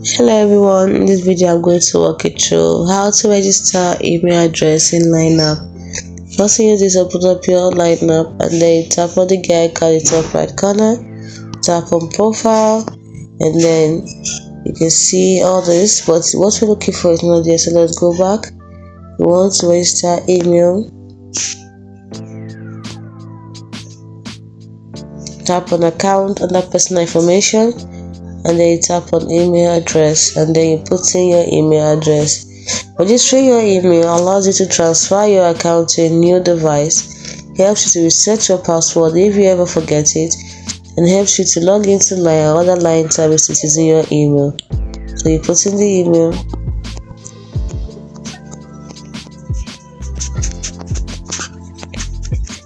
Hello everyone, in this video I'm going to walk you through how to register email address in Lineup. First thing you do is open up your Lineup and then you tap on the guy icon in the top right corner, tap on profile, and then you can see all this, but what we're looking for is not there, so let's go back. We want to register email. Tap on account under personal information, and then you tap on email address, and then you put in your email address. Registering your email allows you to transfer your account to a new device, helps you to reset your password if you ever forget it, and helps you to log into line or other line services using your email. So you put in the email,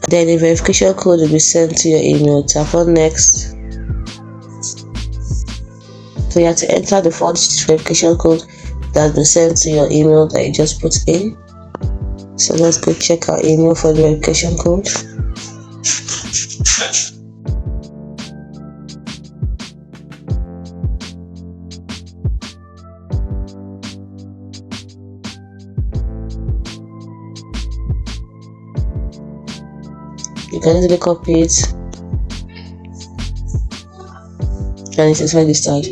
then the verification code will be sent to your email. Tap on next. So you have to enter the 4-digit verification code that's been sent to your email that you just put in. So let's go check our email for the verification code. You can easily copy it and it is registered.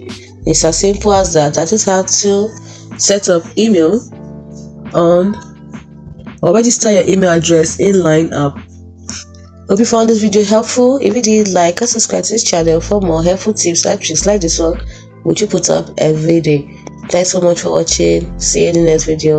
It's as simple as that. That is how to set up email on or register your email address in Lineup. Hope you found this video helpful. If you did, like and subscribe to this channel for more helpful tips and tricks like this one which you put up every day. Thanks so much for watching. See you in the next video.